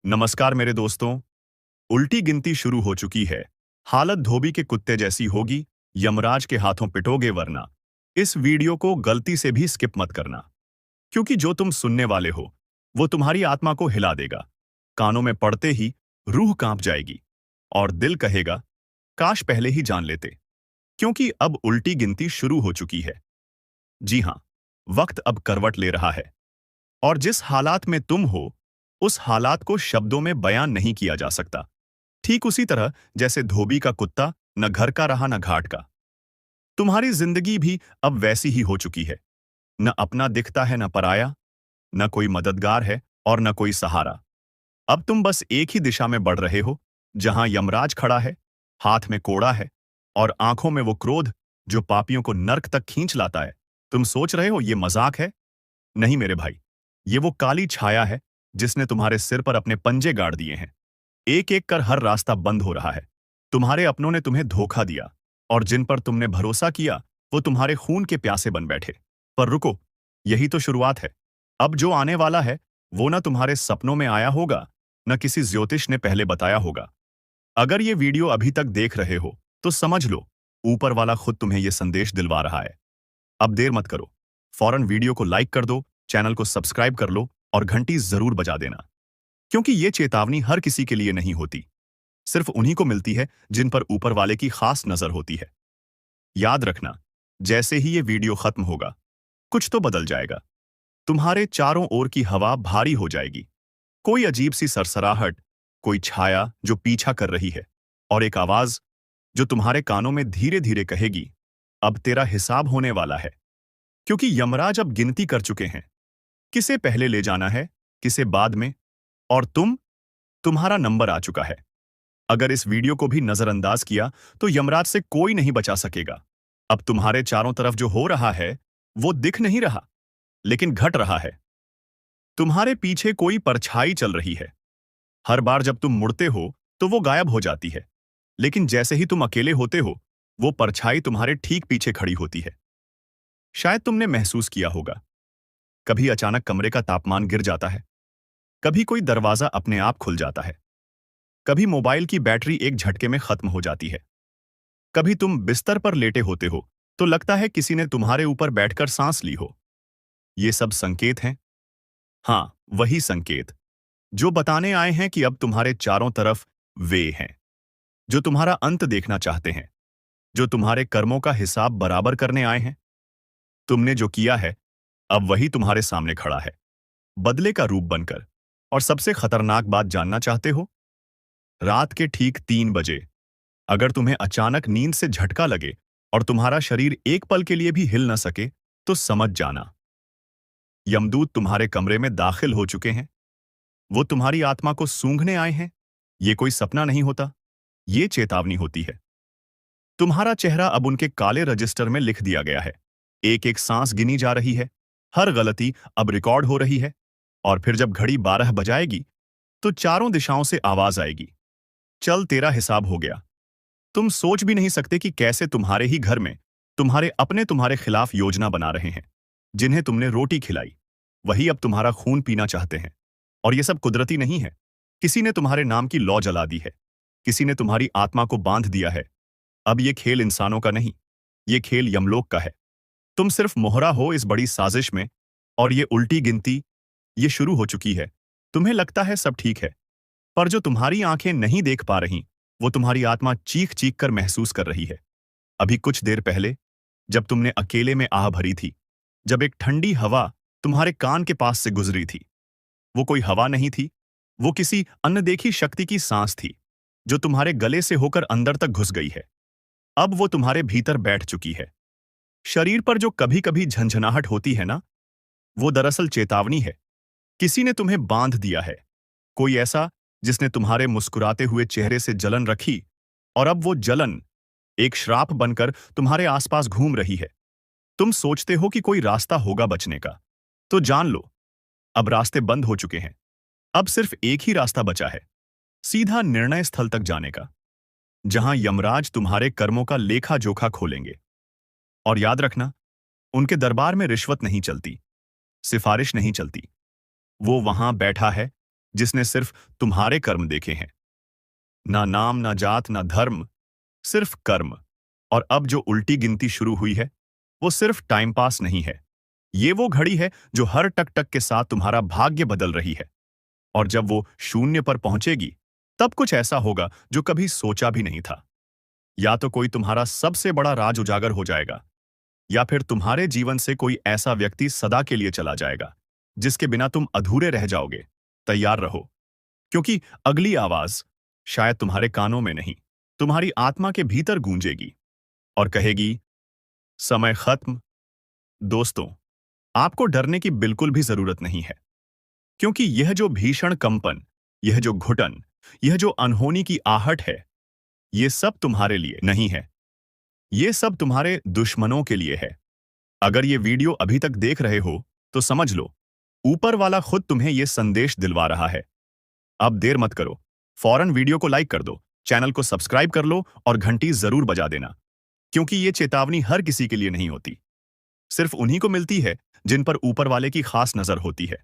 नमस्कार मेरे दोस्तों। उल्टी गिनती शुरू हो चुकी है। हालत धोबी के कुत्ते जैसी होगी। यमराज के हाथों पिटोगे वरना। इस वीडियो को गलती से भी स्किप मत करना, क्योंकि जो तुम सुनने वाले हो वो तुम्हारी आत्मा को हिला देगा। कानों में पड़ते ही रूह कांप जाएगी और दिल कहेगा, काश पहले ही जान लेते। क्योंकि अब उल्टी गिनती शुरू हो चुकी है। जी हां, वक्त अब करवट ले रहा है और जिस हालात में तुम हो उस हालात को शब्दों में बयान नहीं किया जा सकता। ठीक उसी तरह जैसे धोबी का कुत्ता न घर का रहा न घाट का। तुम्हारी जिंदगी भी अब वैसी ही हो चुकी है। न अपना दिखता है न पराया, न कोई मददगार है और न कोई सहारा। अब तुम बस एक ही दिशा में बढ़ रहे हो, जहां यमराज खड़ा है, हाथ में कोड़ा है और आंखों में वो क्रोध जो पापियों को नर्क तक खींच लाता है। तुम सोच रहे हो ये मजाक है? नहीं मेरे भाई, ये वो काली छाया है जिसने तुम्हारे सिर पर अपने पंजे गाड़ दिए हैं। एक एक कर हर रास्ता बंद हो रहा है। तुम्हारे अपनों ने तुम्हें धोखा दिया और जिन पर तुमने भरोसा किया वो तुम्हारे खून के प्यासे बन बैठे। पर रुको, यही तो शुरुआत है। अब जो आने वाला है वो न तुम्हारे सपनों में आया होगा, न किसी ज्योतिष ने पहले बताया होगा। अगर ये वीडियो अभी तक देख रहे हो तो समझ लो, ऊपर वाला खुद तुम्हें ये संदेश दिलवा रहा है। अब देर मत करो, फौरन वीडियो को लाइक कर दो, चैनल को सब्सक्राइब कर लो और घंटी जरूर बजा देना, क्योंकि ये चेतावनी हर किसी के लिए नहीं होती। सिर्फ उन्हीं को मिलती है जिन पर ऊपर वाले की खास नजर होती है। याद रखना, जैसे ही ये वीडियो खत्म होगा कुछ तो बदल जाएगा। तुम्हारे चारों ओर की हवा भारी हो जाएगी। कोई अजीब सी सरसराहट, कोई छाया जो पीछा कर रही है और एक आवाज जो तुम्हारे कानों में धीरे धीरे कहेगी, अब तेरा हिसाब होने वाला है। क्योंकि यमराज अब गिनती कर चुके हैं, किसे पहले ले जाना है, किसे बाद में, और तुम्हारा नंबर आ चुका है। अगर इस वीडियो को भी नजरअंदाज किया तो यमराज से कोई नहीं बचा सकेगा। अब तुम्हारे चारों तरफ जो हो रहा है वो दिख नहीं रहा, लेकिन घट रहा है। तुम्हारे पीछे कोई परछाई चल रही है। हर बार जब तुम मुड़ते हो तो वो गायब हो जाती है, लेकिन जैसे ही तुम अकेले होते हो वो परछाई तुम्हारे ठीक पीछे खड़ी होती है। शायद तुमने महसूस किया होगा, कभी अचानक कमरे का तापमान गिर जाता है, कभी कोई दरवाजा अपने आप खुल जाता है, कभी मोबाइल की बैटरी एक झटके में खत्म हो जाती है, कभी तुम बिस्तर पर लेटे होते हो तो लगता है किसी ने तुम्हारे ऊपर बैठकर सांस ली हो। ये सब संकेत हैं। हाँ, वही संकेत जो बताने आए हैं कि अब तुम्हारे चारों तरफ वे हैं जो तुम्हारा अंत देखना चाहते हैं, जो तुम्हारे कर्मों का हिसाब बराबर करने आए हैं। तुमने जो किया है अब वही तुम्हारे सामने खड़ा है, बदले का रूप बनकर। और सबसे खतरनाक बात जानना चाहते हो? रात के ठीक 3 बजे अगर तुम्हें अचानक नींद से झटका लगे और तुम्हारा शरीर एक पल के लिए भी हिल न सके तो समझ जाना, यमदूत तुम्हारे कमरे में दाखिल हो चुके हैं। वो तुम्हारी आत्मा को सूंघने आए हैं। ये कोई सपना नहीं होता, ये चेतावनी होती है। तुम्हारा चेहरा अब उनके काले रजिस्टर में लिख दिया गया है। एक एक सांस गिनी जा रही है, हर गलती अब रिकॉर्ड हो रही है। और फिर जब घड़ी 12 बजाएगी तो चारों दिशाओं से आवाज आएगी, चल तेरा हिसाब हो गया। तुम सोच भी नहीं सकते कि कैसे तुम्हारे ही घर में तुम्हारे अपने तुम्हारे खिलाफ योजना बना रहे हैं। जिन्हें तुमने रोटी खिलाई वही अब तुम्हारा खून पीना चाहते हैं। और ये सब कुदरती नहीं है। किसी ने तुम्हारे नाम की लौ जला दी है, किसी ने तुम्हारी आत्मा को बांध दिया है। अब ये खेल इंसानों का नहीं, ये खेल यमलोक का है। तुम सिर्फ मोहरा हो इस बड़ी साजिश में। और ये उल्टी गिनती ये शुरू हो चुकी है। तुम्हें लगता है सब ठीक है, पर जो तुम्हारी आंखें नहीं देख पा रही वो तुम्हारी आत्मा चीख चीख कर महसूस कर रही है। अभी कुछ देर पहले जब तुमने अकेले में आह भरी थी, जब एक ठंडी हवा तुम्हारे कान के पास से गुजरी थी, वो कोई हवा नहीं थी, वो किसी अनदेखी शक्ति की सांस थी जो तुम्हारे गले से होकर अंदर तक घुस गई है। अब वो तुम्हारे भीतर बैठ चुकी है। शरीर पर जो कभी कभी झंझनाहट होती है ना, वो दरअसल चेतावनी है। किसी ने तुम्हें बांध दिया है, कोई ऐसा जिसने तुम्हारे मुस्कुराते हुए चेहरे से जलन रखी। और अब वो जलन एक श्राप बनकर तुम्हारे आसपास घूम रही है। तुम सोचते हो कि कोई रास्ता होगा बचने का, तो जान लो अब रास्ते बंद हो चुके हैं। अब सिर्फ एक ही रास्ता बचा है, सीधा निर्णय स्थल तक जाने का, जहां यमराज तुम्हारे कर्मों का लेखा जोखा खोलेंगे। और याद रखना, उनके दरबार में रिश्वत नहीं चलती, सिफारिश नहीं चलती। वो वहां बैठा है जिसने सिर्फ तुम्हारे कर्म देखे हैं। ना नाम, ना जात, ना धर्म, सिर्फ कर्म। और अब जो उल्टी गिनती शुरू हुई है, वो सिर्फ टाइम पास नहीं है। ये वो घड़ी है जो हर टक टक के साथ तुम्हारा भाग्य बदल रही है। और जब वो शून्य पर पहुंचेगी, तब कुछ ऐसा होगा जो कभी सोचा भी नहीं था। या तो कोई तुम्हारा सबसे बड़ा राज उजागर हो जाएगा, या फिर तुम्हारे जीवन से कोई ऐसा व्यक्ति सदा के लिए चला जाएगा जिसके बिना तुम अधूरे रह जाओगे। तैयार रहो, क्योंकि अगली आवाज शायद तुम्हारे कानों में नहीं, तुम्हारी आत्मा के भीतर गूंजेगी और कहेगी, समय खत्म। दोस्तों, आपको डरने की बिल्कुल भी जरूरत नहीं है, क्योंकि यह जो भीषण कंपन, यह जो घुटन, यह जो अनहोनी की आहट है, ये सब तुम्हारे लिए नहीं है। ये सब तुम्हारे दुश्मनों के लिए है। अगर ये वीडियो अभी तक देख रहे हो, तो समझ लो, ऊपर वाला खुद तुम्हें ये संदेश दिलवा रहा है। अब देर मत करो, फौरन वीडियो को लाइक कर दो, चैनल को सब्सक्राइब कर लो और घंटी जरूर बजा देना, क्योंकि ये चेतावनी हर किसी के लिए नहीं होती। सिर्फ उन्हीं को मिलती है जिन पर ऊपर वाले की खास नजर होती है।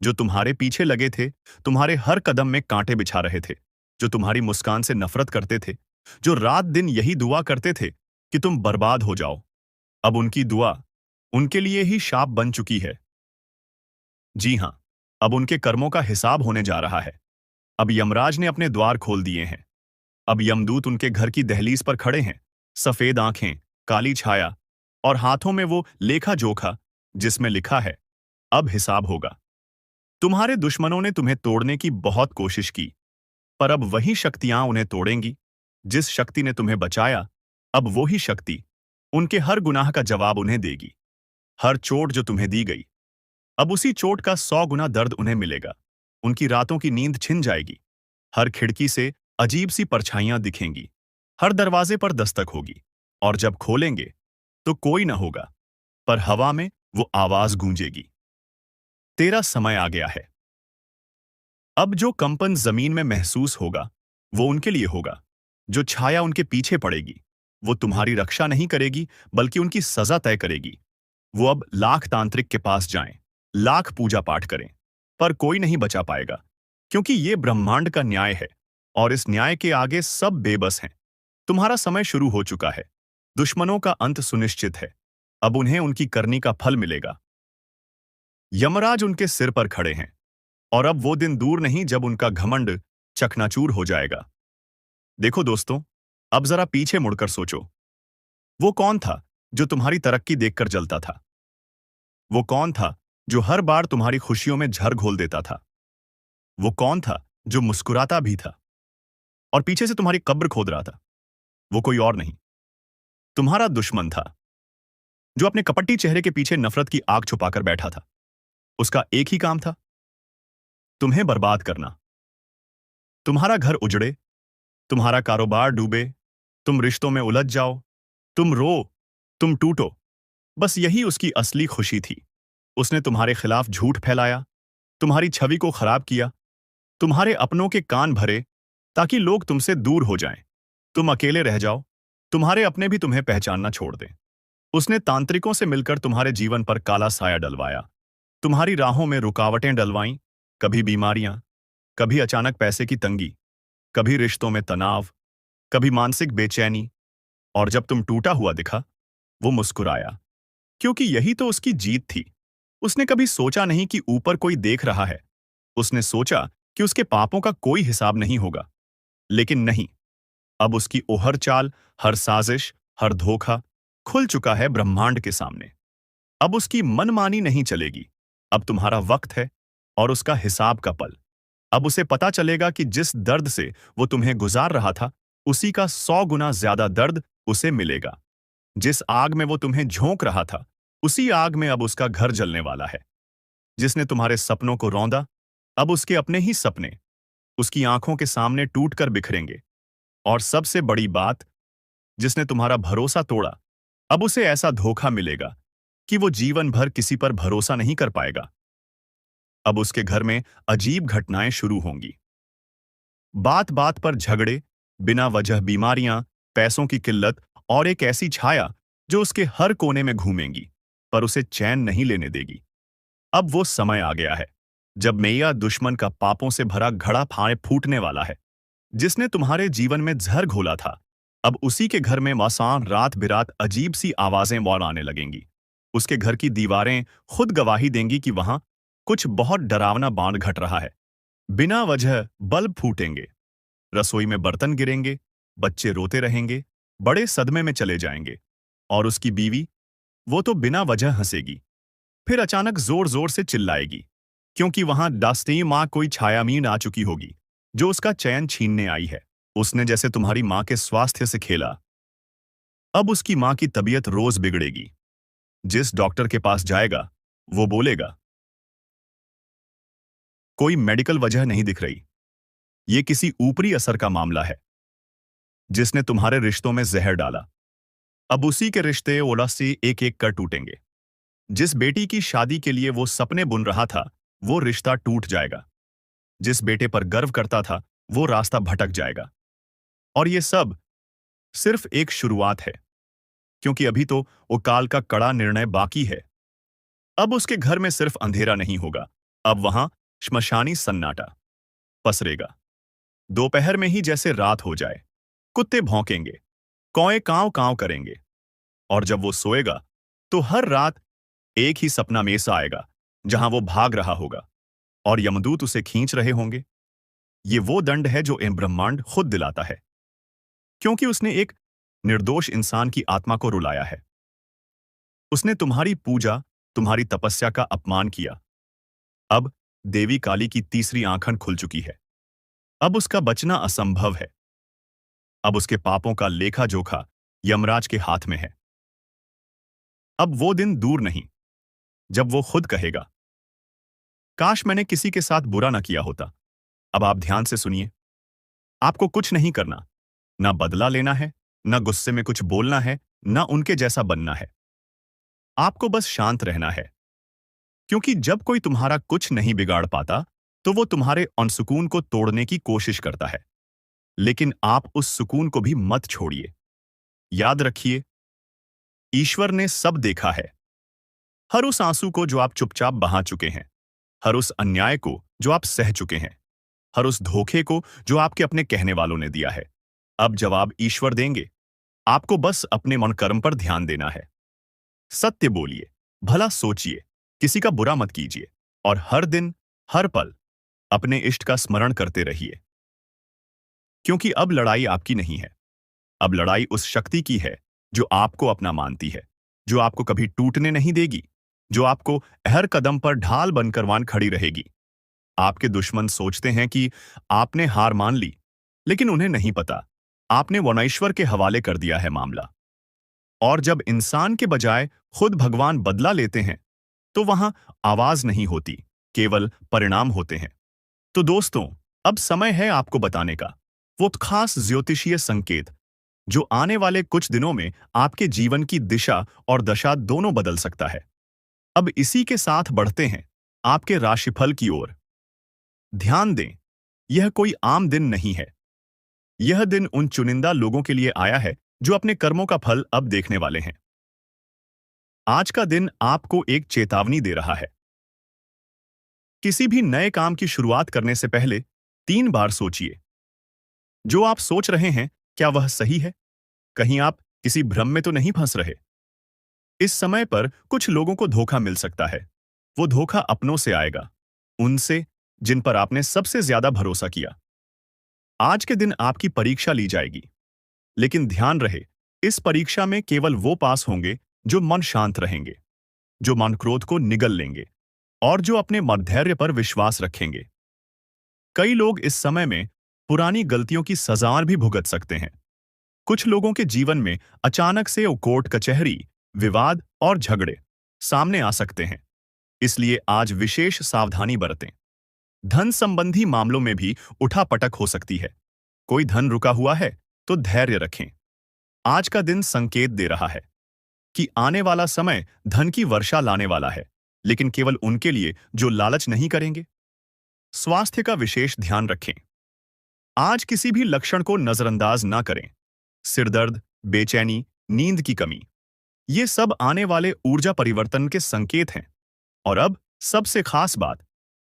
जो तुम्हारे पीछे लगे थे, तुम्हारे हर कदम में कांटे बिछा रहे थे, जो तुम्हारी मुस्कान से नफरत करते थे, जो रात दिन यही दुआ करते थे कि तुम बर्बाद हो जाओ, अब उनकी दुआ उनके लिए ही शाप बन चुकी है। जी हां, अब उनके कर्मों का हिसाब होने जा रहा है। अब यमराज ने अपने द्वार खोल दिए हैं। अब यमदूत उनके घर की दहलीज पर खड़े हैं, सफेद आंखें, काली छाया और हाथों में वो लेखा जोखा जिसमें लिखा है, अब हिसाब होगा। तुम्हारे दुश्मनों ने तुम्हें तोड़ने की बहुत कोशिश की, पर अब वही शक्तियां उन्हें तोड़ेंगी। जिस शक्ति ने तुम्हें बचाया, अब वो ही शक्ति उनके हर गुनाह का जवाब उन्हें देगी। हर चोट जो तुम्हें दी गई, अब उसी चोट का 100 गुना दर्द उन्हें मिलेगा। उनकी रातों की नींद छिन जाएगी। हर खिड़की से अजीब सी परछाइयां दिखेंगी। हर दरवाजे पर दस्तक होगी, और जब खोलेंगे तो कोई न होगा, पर हवा में वो आवाज गूंजेगी, तेरा समय आ गया है। अब जो कंपन जमीन में महसूस होगा, वो उनके लिए होगा। जो छाया उनके पीछे पड़ेगी, वो तुम्हारी रक्षा नहीं करेगी, बल्कि उनकी सजा तय करेगी। वो अब लाख तांत्रिक के पास जाएं, लाख पूजा पाठ करें, पर कोई नहीं बचा पाएगा, क्योंकि ये ब्रह्मांड का न्याय है, और इस न्याय के आगे सब बेबस हैं। तुम्हारा समय शुरू हो चुका है। दुश्मनों का अंत सुनिश्चित है। अब उन्हें उनकी करनी का फल मिलेगा। यमराज उनके सिर पर खड़े हैं, और अब वो दिन दूर नहीं जब उनका घमंड चकनाचूर हो जाएगा। देखो दोस्तों, अब जरा पीछे मुड़कर सोचो। वो कौन था जो तुम्हारी तरक्की देखकर जलता था? वो कौन था जो हर बार तुम्हारी खुशियों में झर घोल देता था? वो कौन था जो मुस्कुराता भी था और पीछे से तुम्हारी कब्र खोद रहा था? वो कोई और नहीं, तुम्हारा दुश्मन था, जो अपने कपटी चेहरे के पीछे नफरत की आग छुपाकर बैठा था। उसका एक ही काम था, तुम्हें बर्बाद करना। तुम्हारा घर उजड़े, तुम्हारा कारोबार डूबे, तुम रिश्तों में उलझ जाओ, तुम रो, तुम टूटो। बस यही उसकी असली खुशी थी। उसने तुम्हारे खिलाफ झूठ फैलाया, तुम्हारी छवि को खराब किया, तुम्हारे अपनों के कान भरे ताकि लोग तुमसे दूर हो जाएं, तुम अकेले रह जाओ, तुम्हारे अपने भी तुम्हें पहचानना छोड़ दें। उसने तांत्रिकों से मिलकर तुम्हारे जीवन पर काला साया डलवाया, तुम्हारी राहों में रुकावटें डलवाईं, कभी बीमारियां, कभी अचानक पैसे की तंगी, कभी रिश्तों में तनाव, कभी मानसिक बेचैनी। और जब तुम टूटा हुआ दिखा, वो मुस्कुराया, क्योंकि यही तो उसकी जीत थी। उसने कभी सोचा नहीं कि ऊपर कोई देख रहा है। उसने सोचा कि उसके पापों का कोई हिसाब नहीं होगा। लेकिन नहीं, अब उसकी ओहर चाल, हर साजिश, हर धोखा खुल चुका है ब्रह्मांड के सामने। अब उसकी मनमानी नहीं चलेगी। अब तुम्हारा वक्त है और उसका हिसाब का पल। अब उसे पता चलेगा कि जिस दर्द से वो तुम्हें गुजार रहा था, उसी का 100 गुना ज्यादा दर्द उसे मिलेगा। जिस आग में वो तुम्हें झोंक रहा था, उसी आग में अब उसका घर जलने वाला है। जिसने तुम्हारे सपनों को रौंदा, अब उसके अपने ही सपने उसकी आंखों के सामने टूटकर बिखरेंगे। और सबसे बड़ी बात, जिसने तुम्हारा भरोसा तोड़ा, अब उसे ऐसा धोखा मिलेगा कि वो जीवन भर किसी पर भरोसा नहीं कर पाएगा। अब उसके घर में अजीब घटनाएं शुरू होंगी। बात बात पर झगड़े, बिना वजह बीमारियां, पैसों की किल्लत और एक ऐसी छाया जो उसके हर कोने में घूमेंगी, पर उसे चैन नहीं लेने देगी। अब वो समय आ गया है। जब मैया दुश्मन का पापों से भरा घड़ा फाड़े फूटने वाला है, जिसने तुम्हारे जीवन में जहर घोला था, अब उसी के घर में मासान रात बिरात अजीब सी आवाजें और आने लगेंगी। उसके घर की दीवारें खुद गवाही देंगी कि वहां कुछ बहुत डरावना बांध घट रहा है। बिना वजह बल्ब फूटेंगे, रसोई में बर्तन गिरेंगे, बच्चे रोते रहेंगे, बड़े सदमे में चले जाएंगे। और उसकी बीवी, वो तो बिना वजह हंसेगी, फिर अचानक जोर जोर से चिल्लाएगी, क्योंकि वहां दास्ती माँ कोई छायामीन आ चुकी होगी जो उसका चैन छीनने आई है। उसने जैसे तुम्हारी माँ के स्वास्थ्य से खेला, अब उसकी माँ की तबीयत रोज बिगड़ेगी। जिस डॉक्टर के पास जाएगा, वो बोलेगा, कोई मेडिकल वजह नहीं दिख रही, ये किसी ऊपरी असर का मामला है जिसने तुम्हारे रिश्तों में जहर डाला। अब उसी के रिश्ते ओला से एक एक कर टूटेंगे। जिस बेटी की शादी के लिए वो सपने बुन रहा था, वो रिश्ता टूट जाएगा। जिस बेटे पर गर्व करता था, वो रास्ता भटक जाएगा। और ये सब सिर्फ एक शुरुआत है, क्योंकि अभी तो वो काल का कड़ा निर्णय बाकी है। अब उसके घर में सिर्फ अंधेरा नहीं होगा, अब वहां श्मशानी सन्नाटा पसरेगा। दोपहर में ही जैसे रात हो जाए, कुत्ते भौंकेंगे, कौए कांव कांव करेंगे। और जब वो सोएगा, तो हर रात एक ही सपना में सा आएगा, जहां वो भाग रहा होगा और यमदूत उसे खींच रहे होंगे। ये वो दंड है जो इन ब्रह्मांड खुद दिलाता है, क्योंकि उसने एक निर्दोष इंसान की आत्मा को रुलाया है। उसने तुम्हारी पूजा, तुम्हारी तपस्या का अपमान किया। अब देवी काली की तीसरी आंखन खुल चुकी है। अब उसका बचना असंभव है। अब उसके पापों का लेखा जोखा यमराज के हाथ में है। अब वो दिन दूर नहीं जब वो खुद कहेगा, काश मैंने किसी के साथ बुरा ना किया होता। अब आप ध्यान से सुनिए। आपको कुछ नहीं करना, ना बदला लेना है, ना गुस्से में कुछ बोलना है, ना उनके जैसा बनना है। आपको बस शांत रहना है, क्योंकि जब कोई तुम्हारा कुछ नहीं बिगाड़ पाता, तो वो तुम्हारे अनसुकून को तोड़ने की कोशिश करता है। लेकिन आप उस सुकून को भी मत छोड़िए। याद रखिए, ईश्वर ने सब देखा है। हर उस आंसू को जो आप चुपचाप बहा चुके हैं, हर उस अन्याय को जो आप सह चुके हैं, हर उस धोखे को जो आपके अपने कहने वालों ने दिया है। अब जवाब ईश्वर देंगे। आपको बस अपने मन कर्म पर ध्यान देना है। सत्य बोलिए, भला सोचिए, किसी का बुरा मत कीजिए, और हर दिन, हर पल अपने इष्ट का स्मरण करते रहिए। क्योंकि अब लड़ाई आपकी नहीं है, अब लड़ाई उस शक्ति की है जो आपको अपना मानती है, जो आपको कभी टूटने नहीं देगी, जो आपको हर कदम पर ढाल बनकर वान खड़ी रहेगी। आपके दुश्मन सोचते हैं कि आपने हार मान ली, लेकिन उन्हें नहीं पता, आपने वनईश्वर के हवाले कर दिया है मामला। और जब इंसान के बजाय खुद भगवान बदला लेते हैं, तो वहां आवाज नहीं होती, केवल परिणाम होते हैं। तो दोस्तों, अब समय है आपको बताने का, वो खास ज्योतिषीय संकेत जो आने वाले कुछ दिनों में आपके जीवन की दिशा और दशा दोनों बदल सकता है। अब इसी के साथ बढ़ते हैं आपके राशिफल की ओर। ध्यान दें, यह कोई आम दिन नहीं है। यह दिन उन चुनिंदा लोगों के लिए आया है जो अपने कर्मों का फल अब देखने वाले हैं। आज का दिन आपको एक चेतावनी दे रहा है। किसी भी नए काम की शुरुआत करने से पहले 3 बार सोचिए। जो आप सोच रहे हैं, क्या वह सही है? कहीं आप किसी भ्रम में तो नहीं फंस रहे? इस समय पर कुछ लोगों को धोखा मिल सकता है। वो धोखा अपनों से आएगा, उनसे जिन पर आपने सबसे ज्यादा भरोसा किया। आज के दिन आपकी परीक्षा ली जाएगी, लेकिन ध्यान रहे, इस परीक्षा में केवल वो पास होंगे जो मन शांत रहेंगे, जो मन क्रोध को निगल लेंगे और जो अपने मधैर्य पर विश्वास रखेंगे। कई लोग इस समय में पुरानी गलतियों की सजा भी भुगत सकते हैं। कुछ लोगों के जीवन में अचानक से कोर्ट कचहरी, विवाद और झगड़े सामने आ सकते हैं। इसलिए आज विशेष सावधानी बरतें। धन संबंधी मामलों में भी उठापटक हो सकती है। कोई धन रुका हुआ है तो धैर्य रखें। आज का दिन संकेत दे रहा है कि आने वाला समय धन की वर्षा लाने वाला है, लेकिन केवल उनके लिए जो लालच नहीं करेंगे। स्वास्थ्य का विशेष ध्यान रखें। आज किसी भी लक्षण को नजरअंदाज ना करें। सिरदर्द, बेचैनी, नींद की कमी, ये सब आने वाले ऊर्जा परिवर्तन के संकेत हैं। और अब सबसे खास बात,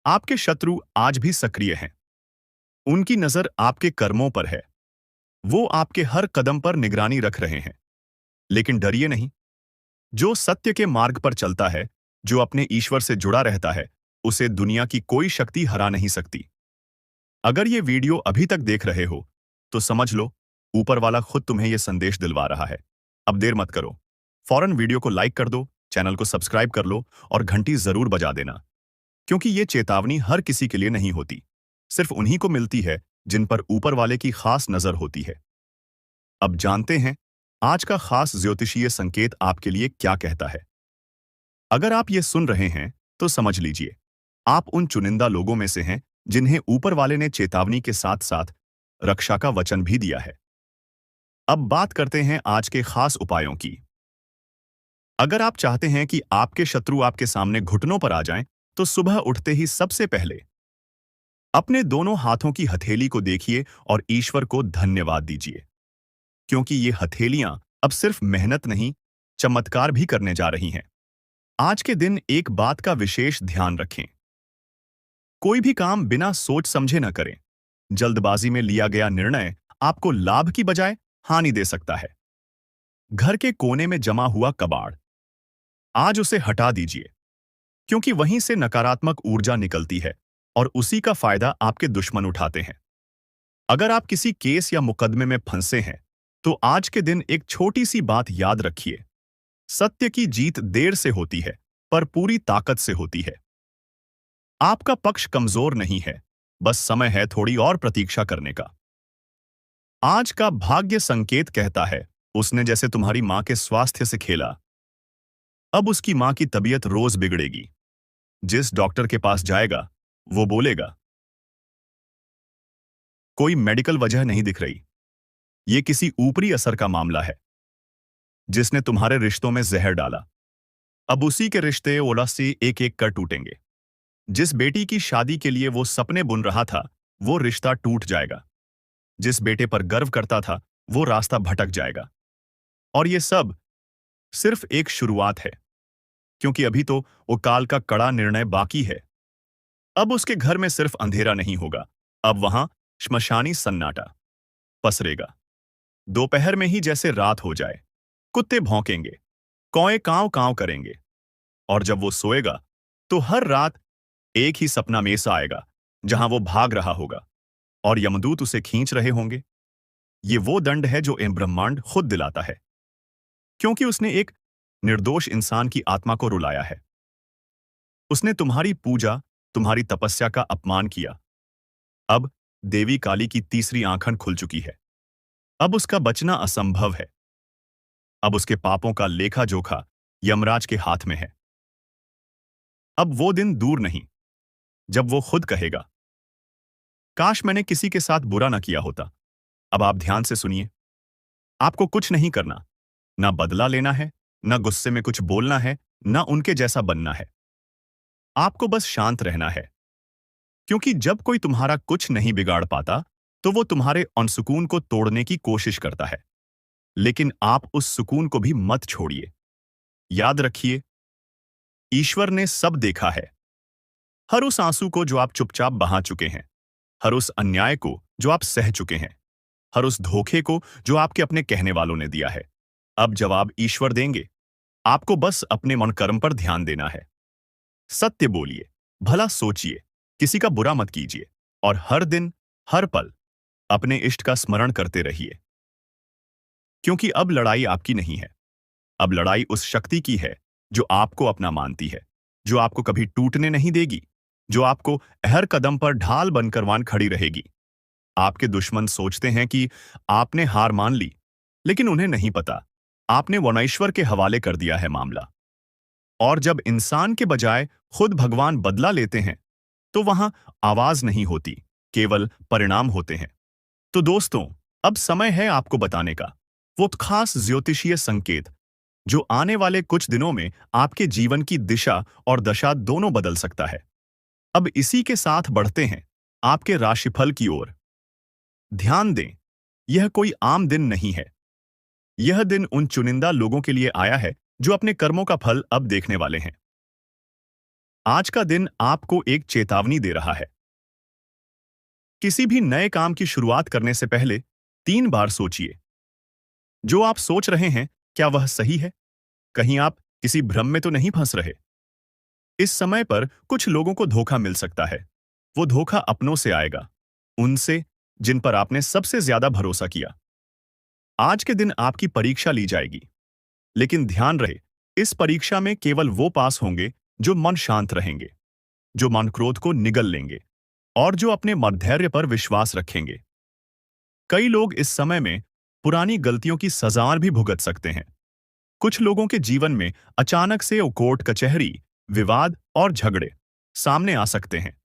आपके शत्रु आज भी सक्रिय हैं। उनकी नजर आपके कर्मों पर है। वो आपके हर कदम पर निगरानी रख रहे हैं। लेकिन डरिए नहीं। जो सत्य के मार्ग पर चलता है, जो अपने ईश्वर से जुड़ा रहता है, उसे दुनिया की कोई शक्ति हरा नहीं सकती। अगर ये वीडियो अभी तक देख रहे हो, तो समझ लो, ऊपर वाला खुद तुम्हें यह संदेश दिलवा रहा है। अब देर मत करो। फौरन वीडियो को लाइक कर दो, चैनल को सब्सक्राइब कर लो और घंटी जरूर बजा देना। क्योंकि ये चेतावनी हर किसी के लिए नहीं होती। सिर्फ उन्हीं को मिलती है जिन पर ऊपर वाले की खास नजर होती है। अब जानते हैं आज का खास ज्योतिषीय संकेत आपके लिए क्या कहता है। अगर आप ये सुन रहे हैं तो समझ लीजिए, आप उन चुनिंदा लोगों में से हैं जिन्हें ऊपर वाले ने चेतावनी के साथ साथ रक्षा का वचन भी दिया है। अब बात करते हैं आज के खास उपायों की। अगर आप चाहते हैं कि आपके शत्रु आपके सामने घुटनों पर आ जाएं, तो सुबह उठते ही सबसे पहले अपने दोनों हाथों की हथेली को देखिए और ईश्वर को धन्यवाद दीजिए। क्योंकि ये हथेलियां अब सिर्फ मेहनत नहीं, चमत्कार भी करने जा रही हैं। आज के दिन एक बात का विशेष ध्यान रखें। कोई भी काम बिना सोच समझे न करें। जल्दबाजी में लिया गया निर्णय आपको लाभ की बजाय हानि दे सकता है। घर के कोने में जमा हुआ कबाड़, आज उसे हटा दीजिए। क्योंकि वहीं से नकारात्मक ऊर्जा निकलती है और उसी का फायदा आपके दुश्मन उठाते हैं। अगर आप किसी केस या मुकदमे में फंसे हैं, तो आज के दिन एक छोटी सी बात याद रखिए। सत्य की जीत देर से होती है, पर पूरी ताकत से होती है। आपका पक्ष कमजोर नहीं है, बस समय है थोड़ी और प्रतीक्षा करने का। आज का भाग्य संकेत कहता है, उसने जैसे तुम्हारी मां के स्वास्थ्य से खेला, अब उसकी मां की तबीयत रोज बिगड़ेगी। जिस डॉक्टर के पास जाएगा, वो बोलेगा, कोई मेडिकल वजह नहीं दिख रही, ये किसी ऊपरी असर का मामला है जिसने तुम्हारे रिश्तों में जहर डाला। अब उसी के रिश्ते ओला से एक एक कर टूटेंगे। जिस बेटी की शादी के लिए वो सपने बुन रहा था, वो रिश्ता टूट जाएगा। जिस बेटे पर गर्व करता था, वो रास्ता भटक जाएगा। और ये सब सिर्फ एक शुरुआत है, क्योंकि अभी तो वो काल का कड़ा निर्णय बाकी है। अब उसके घर में सिर्फ अंधेरा नहीं होगा, अब वहां श्मशानी सन्नाटा पसरेगा। दोपहर में ही जैसे रात हो जाए, कुत्ते भौंकेंगे, कौए कांव कांव करेंगे। और जब वो सोएगा, तो हर रात एक ही सपना में सा आएगा, जहां वो भाग रहा होगा और यमदूत उसे खींच रहे होंगे। ये वो दंड है जो ब्रह्मांड खुद दिलाता है, क्योंकि उसने एक निर्दोष इंसान की आत्मा को रुलाया है। उसने तुम्हारी पूजा, तुम्हारी तपस्या का अपमान किया। अब देवी काली की तीसरी आंखन खुल चुकी है। अब उसका बचना असंभव है। अब उसके पापों का लेखा जोखा यमराज के हाथ में है। अब वो दिन दूर नहीं जब वो खुद कहेगा, काश मैंने किसी के साथ बुरा ना किया होता। अब आप ध्यान से सुनिए। आपको कुछ नहीं करना, ना बदला लेना है, ना गुस्से में कुछ बोलना है, ना उनके जैसा बनना है। आपको बस शांत रहना है। क्योंकि जब कोई तुम्हारा कुछ नहीं बिगाड़ पाता, तो वो तुम्हारे अनसुकून को तोड़ने की कोशिश करता है। लेकिन आप उस सुकून को भी मत छोड़िए। याद रखिए, ईश्वर ने सब देखा है। हर उस आंसू को जो आप चुपचाप बहा चुके हैं, हर उस अन्याय को जो आप सह चुके हैं, हर उस धोखे को जो आपके अपने कहने वालों ने दिया है। अब जवाब ईश्वर देंगे। आपको बस अपने मन कर्म पर ध्यान देना है। सत्य बोलिए, भला सोचिए, किसी का बुरा मत कीजिए और हर दिन, हर पल अपने इष्ट का स्मरण करते रहिए। क्योंकि अब लड़ाई आपकी नहीं है। अब लड़ाई उस शक्ति की है जो आपको अपना मानती है, जो आपको कभी टूटने नहीं देगी, जो आपको हर कदम पर ढाल बनकर वान खड़ी रहेगी। आपके दुश्मन सोचते हैं कि आपने हार मान ली, लेकिन उन्हें नहीं पता, आपने वनईश्वर के हवाले कर दिया है मामला। और जब इंसान के बजाय खुद भगवान बदला लेते हैं, तो वहां आवाज नहीं होती, केवल परिणाम होते हैं। तो दोस्तों, अब समय है आपको बताने का, वो खास ज्योतिषीय संकेत जो आने वाले कुछ दिनों में आपके जीवन की दिशा और दशा दोनों बदल सकता है। अब इसी के साथ बढ़ते हैं आपके राशिफल की ओर। ध्यान दें, यह कोई आम दिन नहीं है। यह दिन उन चुनिंदा लोगों के लिए आया है जो अपने कर्मों का फल अब देखने वाले हैं। आज का दिन आपको एक चेतावनी दे रहा है। किसी भी नए काम की शुरुआत करने से पहले 3 बार सोचिए। जो आप सोच रहे हैं, क्या वह सही है? कहीं आप किसी भ्रम में तो नहीं फंस रहे? इस समय पर कुछ लोगों को धोखा मिल सकता है। वो धोखा अपनों से आएगा, उनसे जिन पर आपने सबसे ज्यादा भरोसा किया। आज के दिन आपकी परीक्षा ली जाएगी, लेकिन ध्यान रहे, इस परीक्षा में केवल वो पास होंगे जो मन शांत रहेंगे, जो मन क्रोध को निगल लेंगे और जो अपने धैर्य पर विश्वास रखेंगे। कई लोग इस समय में पुरानी गलतियों की सजा भी भुगत सकते हैं। कुछ लोगों के जीवन में अचानक से कोर्ट कचहरी, विवाद और झगड़े सामने आ सकते हैं।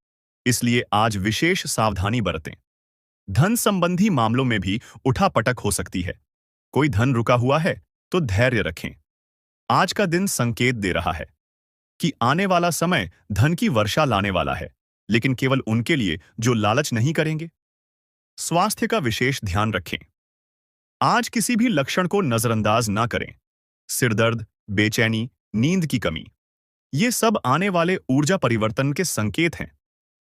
इसलिए आज विशेष सावधानी बरतें। धन संबंधी मामलों में भी उठापटक हो सकती है। कोई धन रुका हुआ है तो धैर्य रखें। आज का दिन संकेत दे रहा है कि आने वाला समय धन की वर्षा लाने वाला है, लेकिन केवल उनके लिए जो लालच नहीं करेंगे। स्वास्थ्य का विशेष ध्यान रखें। आज किसी भी लक्षण को नजरअंदाज ना करें। सिरदर्द, बेचैनी, नींद की कमी, ये सब आने वाले ऊर्जा परिवर्तन के संकेत हैं।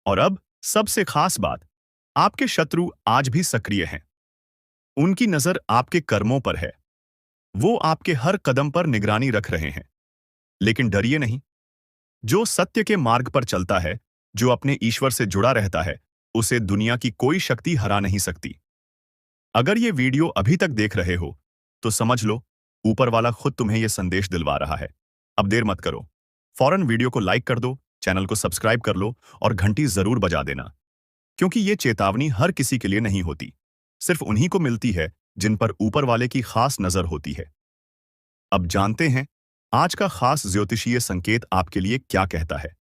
और अब सबसे खास बात, आपके शत्रु आज भी सक्रिय हैं। उनकी नजर आपके कर्मों पर है। वो आपके हर कदम पर निगरानी रख रहे हैं। लेकिन डरिए नहीं। जो सत्य के मार्ग पर चलता है, जो अपने ईश्वर से जुड़ा रहता है, उसे दुनिया की कोई शक्ति हरा नहीं सकती। अगर ये वीडियो अभी तक देख रहे हो, तो समझ लो, ऊपर वाला खुद तुम्हें यह संदेश दिलवा रहा है। अब देर मत करो, फौरन वीडियो को लाइक कर दो, चैनल को सब्सक्राइब कर लो और घंटी जरूर बजा देना, क्योंकि ये चेतावनी हर किसी के लिए नहीं होती। सिर्फ उन्हीं को मिलती है जिन पर ऊपर वाले की खास नजर होती है। अब जानते हैं आज का खास ज्योतिषीय संकेत आपके लिए क्या कहता है।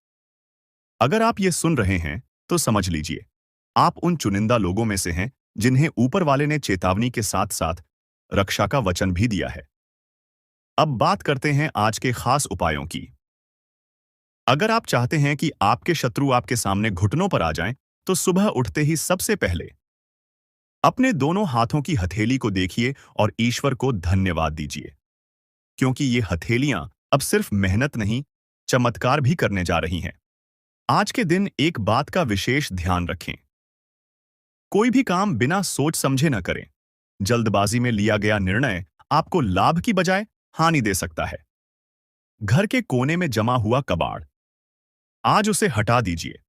अगर आप ये सुन रहे हैं तो समझ लीजिए, आप उन चुनिंदा लोगों में से हैं जिन्हें ऊपर वाले ने चेतावनी के साथ साथ रक्षा का वचन भी दिया है। अब बात करते हैं आज के खास उपायों की। अगर आप चाहते हैं कि आपके शत्रु आपके सामने घुटनों पर आ जाएं, तो सुबह उठते ही सबसे पहले अपने दोनों हाथों की हथेली को देखिए और ईश्वर को धन्यवाद दीजिए, क्योंकि ये हथेलियां अब सिर्फ मेहनत नहीं, चमत्कार भी करने जा रही हैं। आज के दिन एक बात का विशेष ध्यान रखें। कोई भी काम बिना सोच समझे न करें। जल्दबाजी में लिया गया निर्णय आपको लाभ की बजाय हानि दे सकता है। घर के कोने में जमा हुआ कबाड़, आज उसे हटा दीजिए,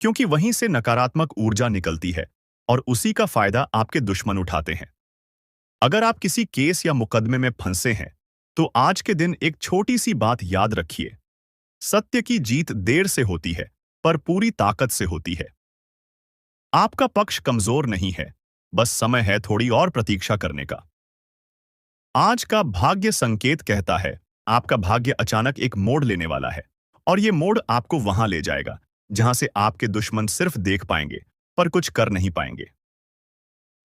क्योंकि वहीं से नकारात्मक ऊर्जा निकलती है और उसी का फायदा आपके दुश्मन उठाते हैं। अगर आप किसी केस या मुकदमे में फंसे हैं, तो आज के दिन एक छोटी सी बात याद रखिए। सत्य की जीत देर से होती है, पर पूरी ताकत से होती है। आपका पक्ष कमजोर नहीं है, बस समय है थोड़ी और प्रतीक्षा करने का। आज का भाग्य संकेत कहता है, आपका भाग्य अचानक एक मोड़ लेने वाला है, और ये मोड़ आपको वहां ले जाएगा जहां से आपके दुश्मन सिर्फ देख पाएंगे पर कुछ कर नहीं पाएंगे।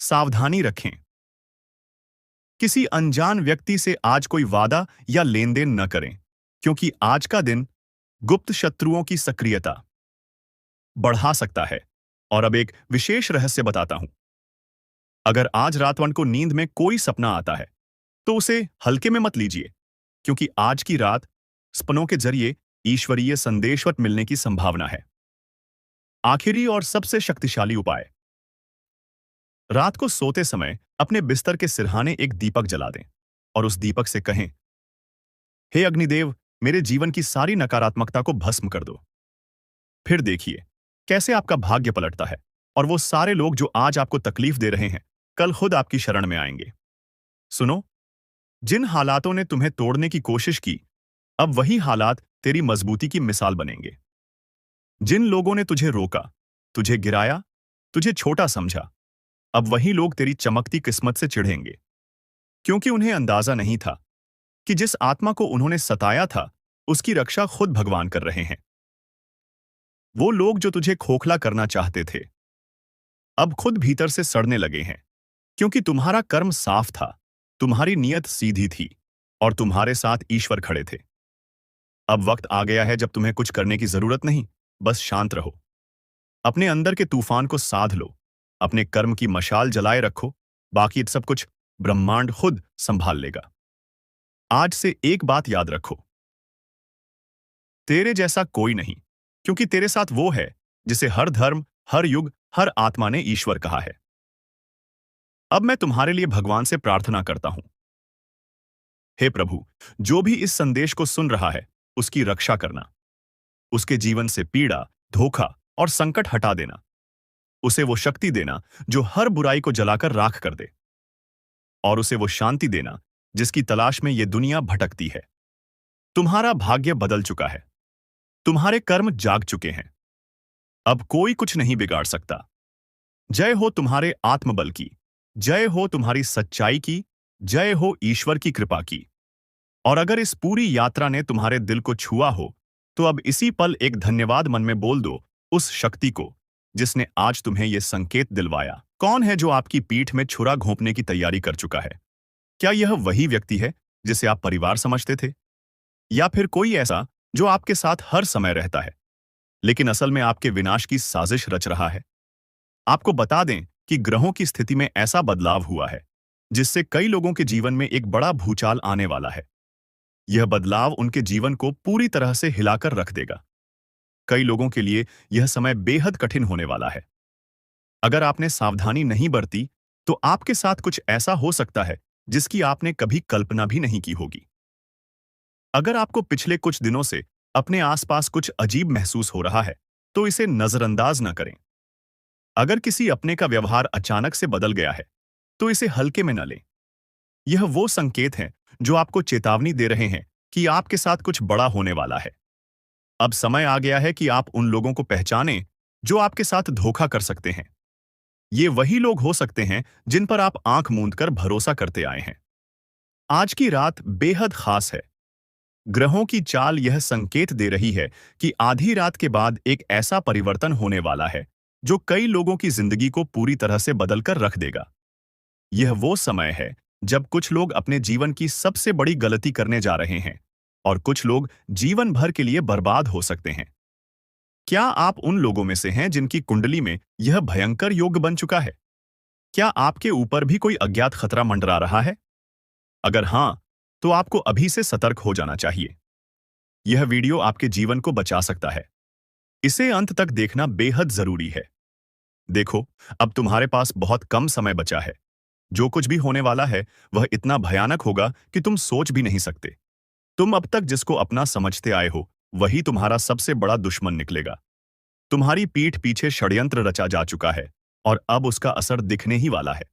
सावधानी रखें। किसी अनजान व्यक्ति से आज कोई वादा या लेन देन न करें, क्योंकि आज का दिन गुप्त शत्रुओं की सक्रियता बढ़ा सकता है। और अब एक विशेष रहस्य बताता हूं। अगर आज रातवन को नींद में कोई सपना आता है, तो उसे हल्के में मत लीजिए, क्योंकि आज की रात सपनों के जरिए ईश्वरीय संदेशवत मिलने की संभावना है। आखिरी और सबसे शक्तिशाली उपाय, रात को सोते समय अपने बिस्तर के सिरहाने एक दीपक जला दें और उस दीपक से कहें, हे अग्निदेव, मेरे जीवन की सारी नकारात्मकता को भस्म कर दो। फिर देखिए कैसे आपका भाग्य पलटता है और वो सारे लोग जो आज आपको तकलीफ दे रहे हैं, कल खुद आपकी शरण में आएंगे। सुनो, जिन हालातों ने तुम्हें तोड़ने की कोशिश की, अब वही हालात तेरी मजबूती की मिसाल बनेंगे। जिन लोगों ने तुझे रोका, तुझे गिराया, तुझे छोटा समझा, अब वही लोग तेरी चमकती किस्मत से चिढ़ेंगे, क्योंकि उन्हें अंदाजा नहीं था कि जिस आत्मा को उन्होंने सताया था, उसकी रक्षा खुद भगवान कर रहे हैं। वो लोग जो तुझे खोखला करना चाहते थे, अब खुद भीतर से सड़ने लगे हैं, क्योंकि तुम्हारा कर्म साफ था, तुम्हारी नीयत सीधी थी और तुम्हारे साथ ईश्वर खड़े थे। अब वक्त आ गया है जब तुम्हें कुछ करने की जरूरत नहीं, बस शांत रहो। अपने अंदर के तूफान को साध लो, अपने कर्म की मशाल जलाए रखो, बाकी सब कुछ ब्रह्मांड खुद संभाल लेगा। आज से एक बात याद रखो, तेरे जैसा कोई नहीं, क्योंकि तेरे साथ वो है जिसे हर धर्म, हर युग, हर आत्मा ने ईश्वर कहा है। अब मैं तुम्हारे लिए भगवान से प्रार्थना करता हूं। हे प्रभु, जो भी इस संदेश को सुन रहा है, उसकी रक्षा करना। उसके जीवन से पीड़ा, धोखा और संकट हटा देना। उसे वो शक्ति देना जो हर बुराई को जलाकर राख कर दे। और उसे वो शांति देना जिसकी तलाश में ये दुनिया भटकती है। तुम्हारा भाग्य बदल चुका है। तुम्हारे कर्म जाग चुके हैं। अब कोई कुछ नहीं बिगाड़ सकता। जय हो तुम्हारे आत्मबल की। जय हो तुम्हारी सच्चाई की। जय हो ईश्वर की कृपा की। और अगर इस पूरी यात्रा ने तुम्हारे दिल को छुआ हो, तो अब इसी पल एक धन्यवाद मन में बोल दो उस शक्ति को जिसने आज तुम्हें यह संकेत दिलवाया। कौन है जो आपकी पीठ में छुरा घोंपने की तैयारी कर चुका है? क्या यह वही व्यक्ति है जिसे आप परिवार समझते थे? या फिर कोई ऐसा जो आपके साथ हर समय रहता है, लेकिन असल में आपके विनाश की साजिश रच रहा है? आपको बता दें कि ग्रहों की स्थिति में ऐसा बदलाव हुआ है जिससे कई लोगों के जीवन में एक बड़ा भूचाल आने वाला है। यह बदलाव उनके जीवन को पूरी तरह से हिलाकर रख देगा। कई लोगों के लिए यह समय बेहद कठिन होने वाला है। अगर आपने सावधानी नहीं बरती, तो आपके साथ कुछ ऐसा हो सकता है जिसकी आपने कभी कल्पना भी नहीं की होगी। अगर आपको पिछले कुछ दिनों से अपने आसपास कुछ अजीब महसूस हो रहा है, तो इसे नजरअंदाज न करें। अगर किसी अपने का व्यवहार अचानक से बदल गया है, तो इसे हल्के में न लें। यह वो संकेत हैं जो आपको चेतावनी दे रहे हैं कि आपके साथ कुछ बड़ा होने वाला है। अब समय आ गया है कि आप उन लोगों को पहचानें जो आपके साथ धोखा कर सकते हैं। ये वही लोग हो सकते हैं जिन पर आप आंख मूंद कर भरोसा करते आए हैं। आज की रात बेहद खास है। ग्रहों की चाल यह संकेत दे रही है कि आधी रात के बाद एक ऐसा परिवर्तन होने वाला है जो कई लोगों की जिंदगी को पूरी तरह से बदलकर रख देगा। यह वो समय है जब कुछ लोग अपने जीवन की सबसे बड़ी गलती करने जा रहे हैं और कुछ लोग जीवन भर के लिए बर्बाद हो सकते हैं। क्या आप उन लोगों में से हैं जिनकी कुंडली में यह भयंकर योग बन चुका है? क्या आपके ऊपर भी कोई अज्ञात खतरा मंडरा रहा है? अगर हां, तो आपको अभी से सतर्क हो जाना चाहिए। यह वीडियो आपके जीवन को बचा सकता है। इसे अंत तक देखना बेहद जरूरी है। देखो, अब तुम्हारे पास बहुत कम समय बचा है। जो कुछ भी होने वाला है, वह इतना भयानक होगा कि तुम सोच भी नहीं सकते। तुम अब तक जिसको अपना समझते आए हो, वही तुम्हारा सबसे बड़ा दुश्मन निकलेगा। तुम्हारी पीठ पीछे षड्यंत्र रचा जा चुका है और अब उसका असर दिखने ही वाला है।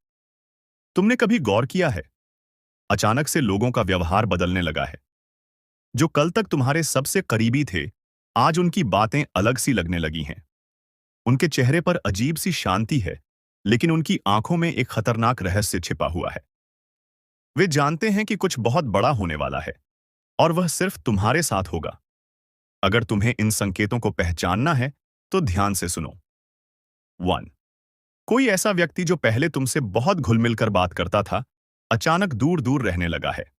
तुमने कभी गौर किया है? अचानक से लोगों का व्यवहार बदलने लगा है। जो कल तक तुम्हारे सबसे करीबी थे, आज उनकी बातें अलग सी लगने लगी हैं। उनके चेहरे पर अजीब सी शांति है, लेकिन उनकी आंखों में एक खतरनाक रहस्य छिपा हुआ है। वे जानते हैं कि कुछ बहुत बड़ा होने वाला है और वह सिर्फ तुम्हारे साथ होगा। अगर तुम्हें इन संकेतों को पहचानना है, तो ध्यान से सुनो। 1. कोई ऐसा व्यक्ति जो पहले तुमसे बहुत घुल-मिल कर बात करता था, अचानक दूर-दूर रहने लगा है।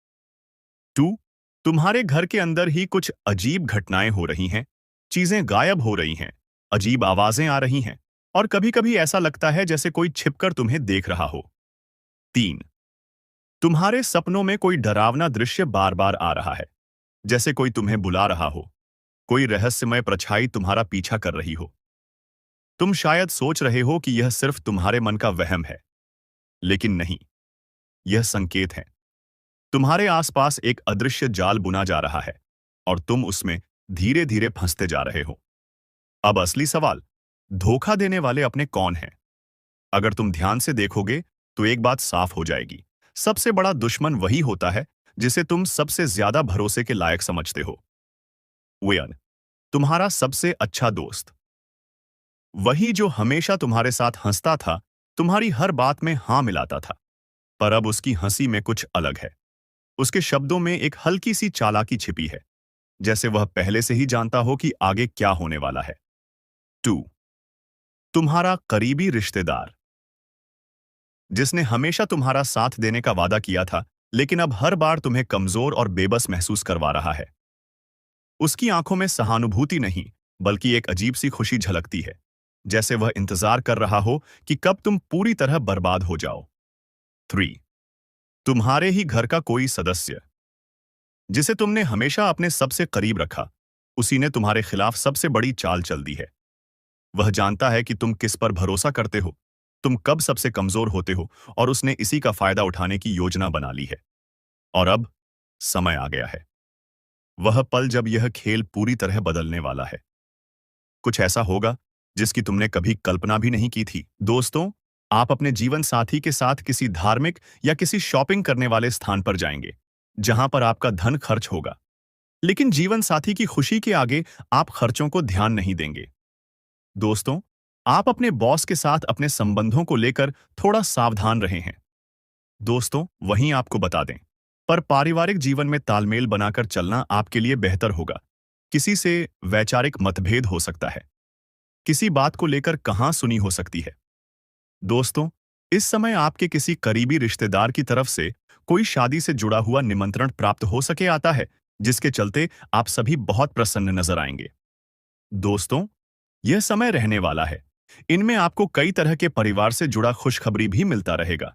2. तुम्हारे घर के अंदर ही कुछ अजीब घटनाएं हो रही हैं, चीजें गायब हो रही हैं, अजीब आवाजें आ रही हैं और कभी-कभी ऐसा लगता है जैसे कोई छिपकर तुम्हें देख रहा हो। 3. तुम्हारे सपनों में कोई डरावना दृश्य बार-बार आ रहा है, जैसे कोई तुम्हें बुला रहा हो, कोई रहस्यमय परछाई तुम्हारा पीछा कर रही हो। तुम शायद सोच रहे हो कि यह सिर्फ तुम्हारे मन का वहम है, लेकिन नहीं, यह संकेत है। तुम्हारे आसपास एक अदृश्य जाल बुना जा रहा है और तुम उसमें धीरे-धीरे फंसते जा रहे हो। अब असली सवाल, धोखा देने वाले अपने कौन हैं? अगर तुम ध्यान से देखोगे, तो एक बात साफ हो जाएगी। सबसे बड़ा दुश्मन वही होता है जिसे तुम सबसे ज्यादा भरोसे के लायक समझते हो। वेयन, तुम्हारा सबसे अच्छा दोस्त। वही जो हमेशा तुम्हारे साथ हंसता था, तुम्हारी हर बात में हाँ मिलाता था। पर अब उसकी हंसी में कुछ अलग है। उसके शब्दों में एक हल्की सी चालाकी छिपी है, जैसे वह पहले से ही जानता हो कि आगे क्या होने वाला है। 2. तुम्हारा करीबी रिश्तेदार, जिसने हमेशा तुम्हारा साथ देने का वादा किया था, लेकिन अब हर बार तुम्हें कमजोर और बेबस महसूस करवा रहा है। उसकी आंखों में सहानुभूति नहीं, बल्कि एक अजीब सी खुशी झलकती है, जैसे वह इंतजार कर रहा हो कि कब तुम पूरी तरह बर्बाद हो जाओ। 3. तुम्हारे ही घर का कोई सदस्य, जिसे तुमने हमेशा अपने सबसे करीब रखा, उसी ने तुम्हारे खिलाफ सबसे बड़ी चाल चल दी है। वह जानता है कि तुम किस पर भरोसा करते हो, तुम कब सबसे कमजोर होते हो, और उसने इसी का फायदा उठाने की योजना बना ली है। और अब समय आ गया है, वह पल जब यह खेल पूरी तरह बदलने वाला है। कुछ ऐसा होगा जिसकी तुमने कभी कल्पना भी नहीं की थी। दोस्तों, आप अपने जीवन साथी के साथ किसी धार्मिक या किसी शॉपिंग करने वाले स्थान पर जाएंगे, जहां पर आपका धन खर्च होगा। लेकिन जीवन साथी की खुशी के आगे आप खर्चों को ध्यान नहीं देंगे। दोस्तों, आप अपने बॉस के साथ अपने संबंधों को लेकर थोड़ा सावधान रहे हैं। दोस्तों, वहीं आपको बता दें, पर पारिवारिक जीवन में तालमेल बनाकर चलना आपके लिए बेहतर होगा। किसी से वैचारिक मतभेद हो सकता है, किसी बात को लेकर कहां सुनी हो सकती है। दोस्तों, इस समय आपके किसी करीबी रिश्तेदार की तरफ से कोई शादी से जुड़ा हुआ निमंत्रण प्राप्त हो सके आता है, जिसके चलते आप सभी बहुत प्रसन्न नजर आएंगे। दोस्तों, यह समय रहने वाला है। इनमें आपको कई तरह के परिवार से जुड़ा खुशखबरी भी मिलता रहेगा।